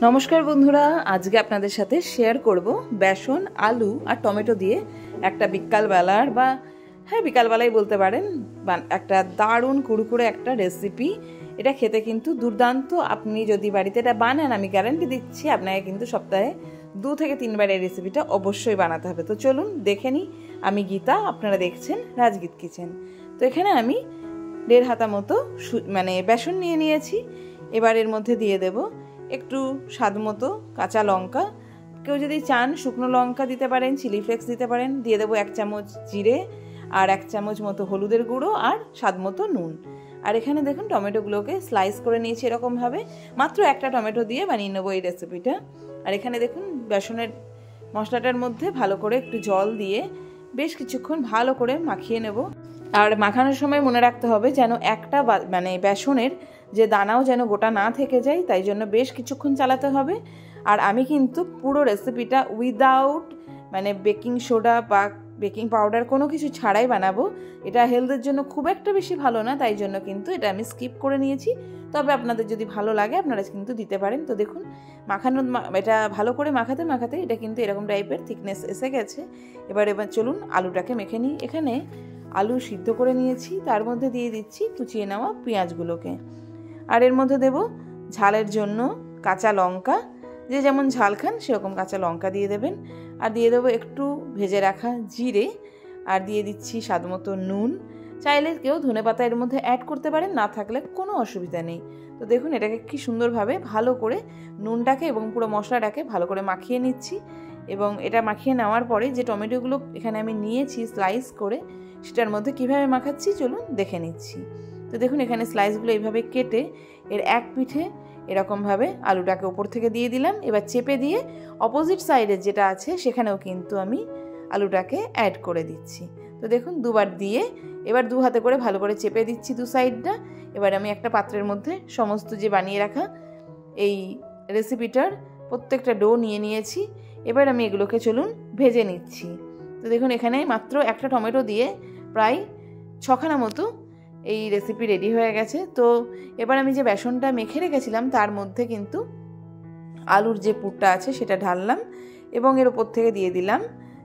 নমস্কার বন্ধুরা, আজকে আপনাদের সাথে শেয়ার করব বেসন, আলু আর টমেটো দিয়ে একটা বিকালবেলার বা বিকালবেলাই বলতে পারেন একটা দারুণ কুড়কুড়ে একটা রেসিপি। এটা খেতে কিন্তু দুর্দান্ত। আপনি যদি বাড়িতে এটা বানান, আমি গ্যারান্টি দিচ্ছি আপনাকে কিন্তু সপ্তাহে 2 থেকে 3 বার এই রেসিপিটা অবশ্যই বানাতে হবে। তো চলুন দেখে নিই। আমি গীতা, আপনারা দেখছেন রাজগীত কিচেন। তো এখানে আমি 1.5 হাতা মতো বেসন নিয়ে নিয়েছি। এবার এর মধ্যে দিয়ে দেব একটু স্বাদ মতো কাঁচা লঙ্কা। কেউ যদি চান শুকনো লঙ্কা দিতে পারেন, চিলি ফ্লেক্স দিতে পারেন। দিয়ে দেবো 1 চামচ জিরে আর 1 চামচ মতো হলুদের গুঁড়ো আর স্বাদ মতো নুন। আর এখানে দেখুন টমেটোগুলোকে স্লাইস করে নিয়েছি এরকমভাবে। মাত্র একটা টমেটো দিয়ে বানিয়ে নেবো এই রেসিপিটা। আর এখানে দেখুন বেসনের মশলাটার মধ্যে ভালো করে একটু জল দিয়ে বেশ কিছুক্ষণ ভালো করে মাখিয়ে নেব। আর মাখানোর সময় মনে রাখতে হবে যেন একটা বেসনের যে দানাও যেন গোটা না থেকে যায়, তাই জন্য বেশ কিছুক্ষণ চালাতে হবে। আর আমি কিন্তু পুরো রেসিপিটা উইদাউট বেকিং সোডা বা বেকিং পাউডার কোনো কিছু ছাড়াই বানাবো। এটা হেলথের জন্য খুব একটা বেশি ভালো না, তাই জন্য কিন্তু এটা আমি স্কিপ করে নিয়েছি। তবে আপনাদের যদি ভালো লাগে আপনারা কিন্তু দিতে পারেন। তো দেখুন এটা ভালো করে মাখাতে মাখাতে এটা কিন্তু এরকম টাইপের থিকনেস এসে গেছে। এবার চলুন আলুটাকে মেখে নিই। এখানে আলু সিদ্ধ করে নিয়েছি, তার মধ্যে দিয়ে দিচ্ছি কুচিয়ে নেওয়া পেঁয়াজগুলোকে। আর এর মধ্যে দেব ঝালের জন্য কাঁচা লঙ্কা, যে যেমন ঝাল খান সেরকম কাঁচা লঙ্কা দিয়ে দেবেন। আর দিয়ে দেবো একটু ভেজে রাখা জিরে, আর দিয়ে দিচ্ছি স্বাদ মতো নুন। চাইলে কেউ ধনেপাতা এর মধ্যে অ্যাড করতে পারেন, না থাকলে কোনো অসুবিধা নেই। তো দেখুন এটাকে কি সুন্দরভাবে ভালো করে নুনটাকে এবং পুরো মশলাটাকে ভালো করে মাখিয়ে নিচ্ছি। এবং এটা মাখিয়ে নেওয়ার পরে যে টমেটোগুলো এখানে আমি নিয়েছি স্লাইস করে, সেটার মধ্যে কিভাবে মাখাচ্ছি চলুন দেখে নিচ্ছি। তো দেখুন এখানে স্লাইসগুলো এইভাবে কেটে এর এক পিঠে এরকমভাবে আলুটাকে উপর থেকে দিয়ে দিলাম। এবার চেপে দিয়ে অপোজিট সাইডে যেটা আছে সেখানেও কিন্তু আমি আলুটাকে অ্যাড করে দিচ্ছি। তো দেখুন দুবার দিয়ে এবার 2 হাতে করে ভালো করে চেপে দিচ্ছি 2 সাইডটা। এবার আমি একটা পাত্রের মধ্যে সমস্ত যে বানিয়ে রাখা এই রেসিপিটার প্রত্যেকটা ডো নিয়ে নিয়েছি। এবার আমি এগুলোকে চলুন ভেজে নিচ্ছি। তো দেখুন এখানে মাত্র একটা টমেটো দিয়ে প্রায় 6খানা মতো এই রেসিপি রেডি হয়ে গেছে। তো এবার আমি যে বেসনটা মেখে রেখেছিলাম তার মধ্যে কিন্তু আলুর যে পুরটা আছে সেটা ঢাললাম এবং এর ওপর থেকে দিয়ে দিলাম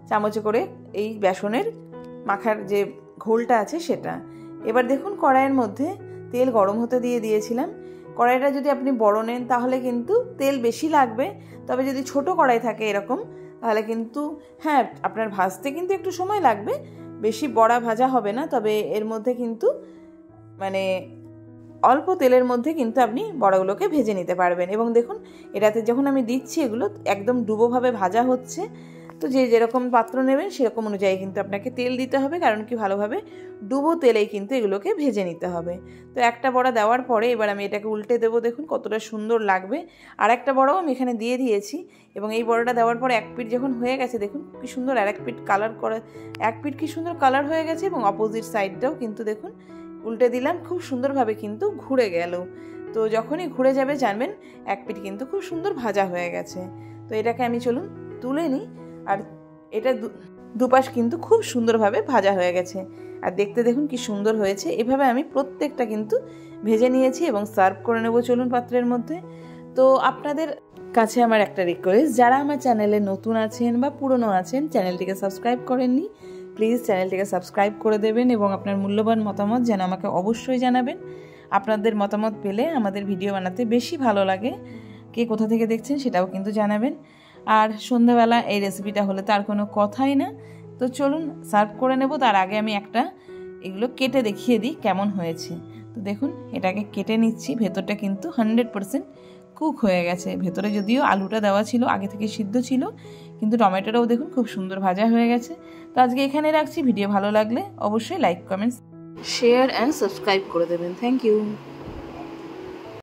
চামচে করে এই বেসনের মাখার যে ঘোলটা আছে সেটা। এবার দেখুন কড়াইয়ের মধ্যে তেল গরম হতে দিয়ে দিয়েছিলাম। কড়াইটা যদি আপনি বড় নেন তাহলে কিন্তু তেল বেশি লাগবে, তবে যদি ছোট কড়াই থাকে এরকম তাহলে কিন্তু আপনার ভাজতে কিন্তু একটু সময় লাগবে, বেশি বড়া ভাজা হবে না। তবে এর মধ্যে কিন্তু অল্প তেলের মধ্যে কিন্তু আপনি বড়াগুলোকে ভেজে নিতে পারবেন। এবং দেখুন এটাতে যখন আমি দিচ্ছি এগুলো একদম ডুবোভাবে ভাজা হচ্ছে। তো যে যেরকম পাত্র নেবেন সেরকম অনুযায়ী কিন্তু আপনাকে তেল দিতে হবে, কারণ কি ভালোভাবে ডুবো তেলেই কিন্তু এগুলোকে ভেজে নিতে হবে। তো একটা বড়া দেওয়ার পরে এবার আমি এটাকে উল্টে দেবো। দেখুন কতটা সুন্দর লাগবে। আর একটা বড়াও আমি এখানে দিয়ে দিয়েছি এবং এই বড়াটা দেওয়ার পরে এক পিঠ যখন হয়ে গেছে দেখুন কি সুন্দর আর এক পিঠ কি সুন্দর কালার হয়ে গেছে। এবং অপোজিট সাইডটাও কিন্তু দেখুন উল্টে দিলাম, খুব সুন্দরভাবে কিন্তু ঘুরে গেল। তো যখনই ঘুরে যাবে জানবেন এক পিঠ কিন্তু খুব সুন্দর ভাজা হয়ে গেছে। তো এটাকে আমি চলুন তুলে নিই। আর এটা দুপাশ কিন্তু খুব সুন্দরভাবে ভাজা হয়ে গেছে। আর দেখতে দেখুন কি সুন্দর হয়েছে। এভাবে আমি প্রত্যেকটা কিন্তু ভেজে নিয়েছি এবং সার্ভ করে নেব চলুন পাত্রের মধ্যে। তো আপনাদের কাছে আমার একটা রিকোয়েস্ট, যারা আমার চ্যানেলে নতুন আছেন বা পুরনো আছেন, চ্যানেলটিকে সাবস্ক্রাইব করেননি, প্লিজ চ্যানেলটিকে সাবস্ক্রাইব করে দেবেন এবং আপনার মূল্যবান মতামত যেন আমাকে অবশ্যই জানাবেন। আপনাদের মতামত পেলে আমাদের ভিডিও বানাতে বেশি ভালো লাগে। কে কোথা থেকে দেখছেন সেটাও কিন্তু জানাবেন। আর সন্ধ্যাবেলা এই রেসিপিটা হলে তার কোনো কথাই না। তো চলুন সার্ভ করে নেব। তার আগে আমি এগুলো কেটে দেখিয়ে দিই কেমন হয়েছে। তো দেখুন এটাকে কেটে নিচ্ছি। ভেতরটা কিন্তু 100% কুক হয়ে গেছে। ভেতরে যদিও আলুটা দেওয়া ছিল, আগে থেকে সিদ্ধ ছিল, কিন্তু টমেটোটাও দেখুন খুব সুন্দর ভাজা হয়ে গেছে। তো আজকে এখানে রাখছি। ভিডিও ভালো লাগলে অবশ্যই like, comments, share and subscribe করে দেবেন। Thank you.